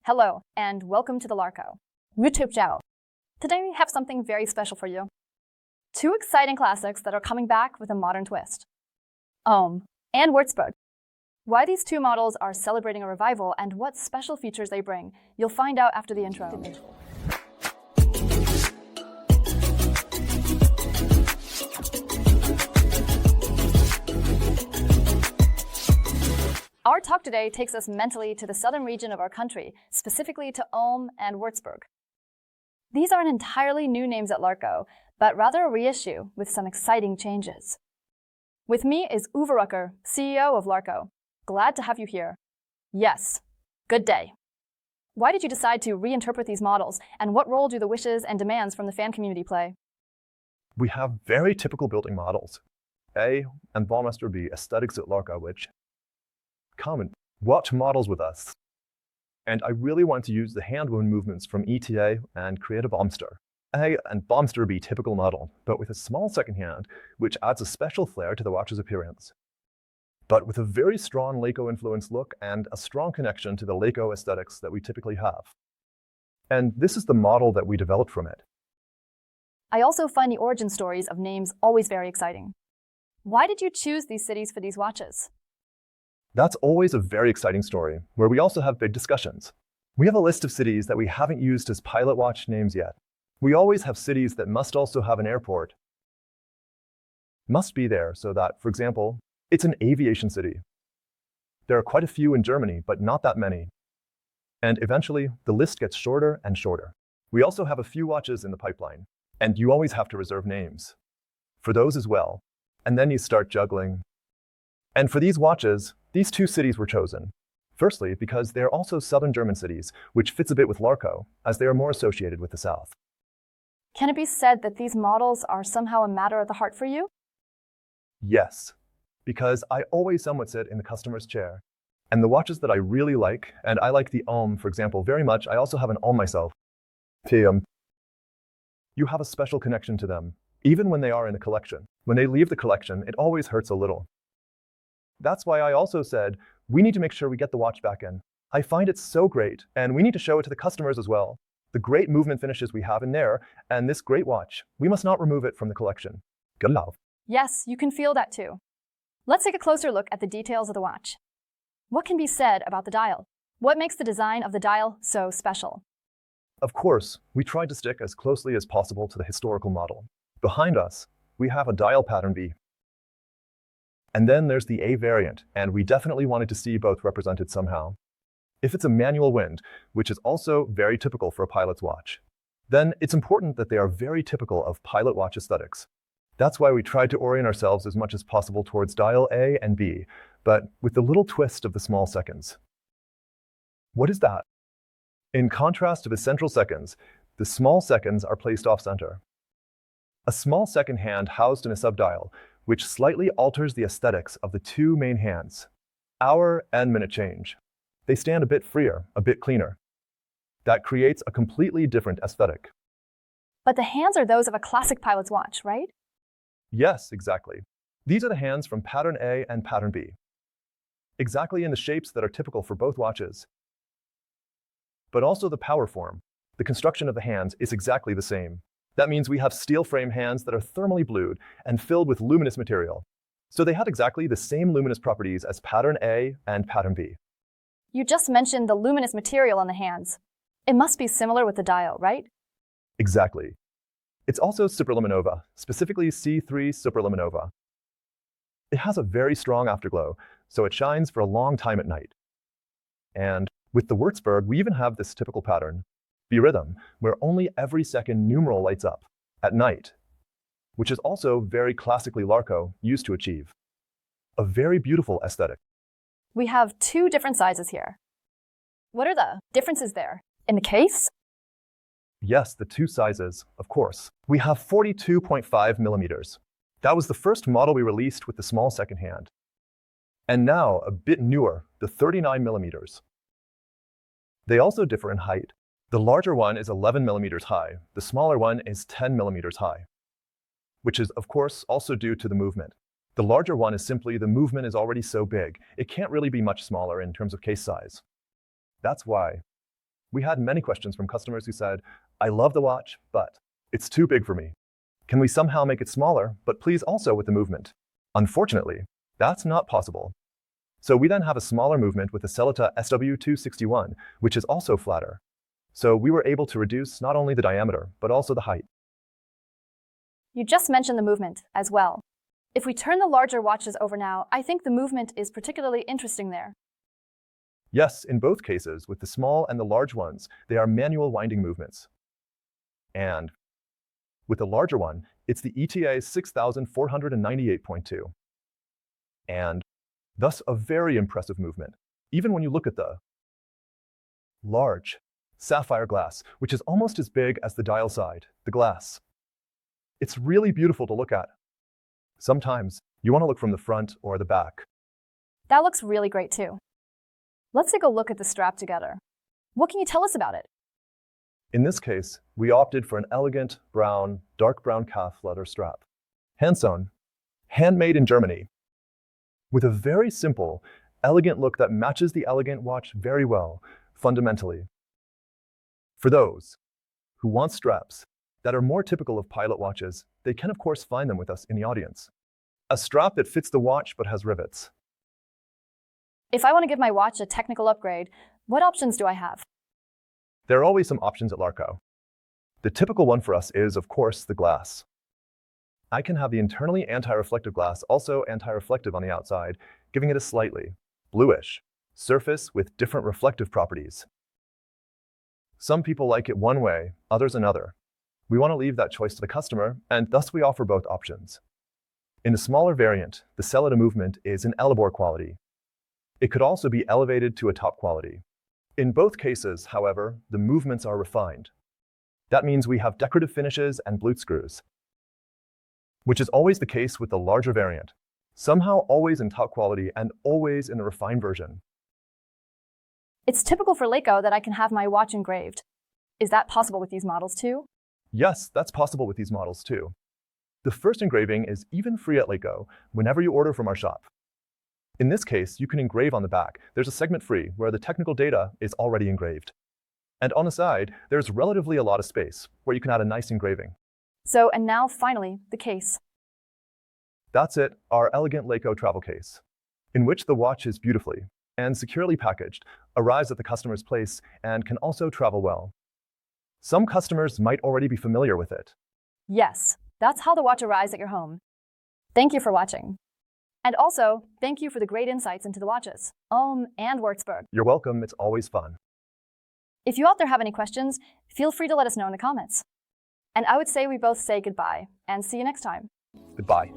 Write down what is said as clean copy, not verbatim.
Hello, and welcome to the Laco YouTube channel. Today we have something very special for you. Two exciting classics that are coming back with a modern twist. Ulm and Würzburg. Why these two models are celebrating a revival and what special features they bring, you'll find out after the intro. Our talk today takes us mentally to the southern region of our country, specifically to Ulm and Würzburg. These aren't entirely new names at Laco, but rather a reissue with some exciting changes. With me is Uwe Rücker, CEO of Laco. Glad to have you here. Yes, good day. Why did you decide to reinterpret these models, and what role do the wishes and demands from the fan community play? We have very typical building models, A and Baumeister B aesthetics at Laco, which come and watch models with us. And I really want to use the hand-woven movements from ETA and create a Baumeister A and Baumeister B typical model, but with a small second hand, which adds a special flair to the watch's appearance. But with a very strong Laco-influenced look and a strong connection to the Laco aesthetics that we typically have. And this is the model that we developed from it. I also find the origin stories of names always very exciting. Why did you choose these cities for these watches? That's always a very exciting story, where we also have big discussions. We have a list of cities that we haven't used as pilot watch names yet. We always have cities that must also have an airport. Must be there so that, for example, it's an aviation city. There are quite a few in Germany, but not that many. And eventually, the list gets shorter and shorter. We also have a few watches in the pipeline, and you always have to reserve names for those as well. And then you start juggling. And for these watches, these two cities were chosen. Firstly, because they are also southern German cities, which fits a bit with Laco, as they are more associated with the south. Can it be said that these models are somehow a matter of the heart for you? Yes, because I always somewhat sit in the customer's chair. And the watches that I really like, and I like the Ulm, for example, very much. I also have an Ulm myself. You have a special connection to them, even when they are in the collection. When they leave the collection, it always hurts a little. That's why I also said, we need to make sure we get the watch back in. I find it so great, and we need to show it to the customers as well. The great movement finishes we have in there, and this great watch, we must not remove it from the collection. Good love. Yes, you can feel that too. Let's take a closer look at the details of the watch. What can be said about the dial? What makes the design of the dial so special? Of course, we tried to stick as closely as possible to the historical model. Behind us, we have a dial pattern B. And then there's the A variant, and we definitely wanted to see both represented somehow. If it's a manual wind, which is also very typical for a pilot's watch, then it's important that they are very typical of pilot watch aesthetics. That's why we tried to orient ourselves as much as possible towards dial A and B, but with the little twist of the small seconds. What is that? In contrast to the central seconds, the small seconds are placed off-center. A small second hand housed in a subdial, which slightly alters the aesthetics of the two main hands, hour and minute change. They stand a bit freer, a bit cleaner. That creates a completely different aesthetic. But the hands are those of a classic pilot's watch, right? Yes, exactly. These are the hands from pattern A and pattern B. Exactly in the shapes that are typical for both watches. But also the power form. The construction of the hands is exactly the same. That means we have steel frame hands that are thermally blued and filled with luminous material. So they had exactly the same luminous properties as pattern A and pattern B. You just mentioned the luminous material on the hands. It must be similar with the dial, right? Exactly. It's also superluminova, specifically C3 superluminova. It has a very strong afterglow, so it shines for a long time at night. And with the Würzburg, we even have this typical pattern, B-rhythm, where only every second numeral lights up at night, which is also very classically Laco used to achieve. A very beautiful aesthetic. We have two different sizes here. What are the differences there? In the case? Yes, the two sizes, of course. We have 42.5 millimeters. That was the first model we released with the small second hand. And now, a bit newer, the 39 millimeters. They also differ in height. The larger one is 11 millimeters high. The smaller one is 10 millimeters high, which is, of course, also due to the movement. The larger one is simply the movement is already so big, it can't really be much smaller in terms of case size. That's why. We had many questions from customers who said, I love the watch, but it's too big for me. Can we somehow make it smaller, but please also with the movement? Unfortunately, that's not possible. So we then have a smaller movement with the Sellita SW261, which is also flatter. So we were able to reduce not only the diameter, but also the height. You just mentioned the movement as well. If we turn the larger watches over now, I think the movement is particularly interesting there. Yes, in both cases, with the small and the large ones, they are manual winding movements. And with the larger one, it's the ETA 6498.2. And thus a very impressive movement, even when you look at the large sapphire glass, which is almost as big as the dial side, the glass. It's really beautiful to look at. Sometimes you want to look from the front or the back. That looks really great too. Let's take a look at the strap together. What can you tell us about it? In this case, we opted for an elegant brown, dark brown calf leather strap. Hand-sewn, handmade in Germany, with a very simple, elegant look that matches the elegant watch very well, fundamentally. For those who want straps that are more typical of pilot watches, they can of course find them with us in the audience. A strap that fits the watch but has rivets. If I want to give my watch a technical upgrade, what options do I have? There are always some options at Laco. The typical one for us is, of course, the glass. I can have the internally anti-reflective glass also anti-reflective on the outside, giving it a slightly bluish surface with different reflective properties. Some people like it one way, others another. We want to leave that choice to the customer, and thus we offer both options. In a smaller variant, the Sellita movement is an Elabor quality. It could also be elevated to a top quality. In both cases, however, the movements are refined. That means we have decorative finishes and blued screws, which is always the case with the larger variant, somehow always in top quality and always in the refined version. It's typical for Laco that I can have my watch engraved. Is that possible with these models too? Yes, that's possible with these models too. The first engraving is even free at Laco whenever you order from our shop. In this case, you can engrave on the back. There's a segment free where the technical data is already engraved. And on the side, there's relatively a lot of space where you can add a nice engraving. So, and now finally, the case. That's it, our elegant Laco travel case, in which the watch is beautifully and securely packaged, arrives at the customer's place, and can also travel well. Some customers might already be familiar with it. Yes, that's how the watch arrives at your home. Thank you for watching. And also, thank you for the great insights into the watches, Ulm and Würzburg. You're welcome, it's always fun. If you out there have any questions, feel free to let us know in the comments. And I would say we both say goodbye, and see you next time. Goodbye.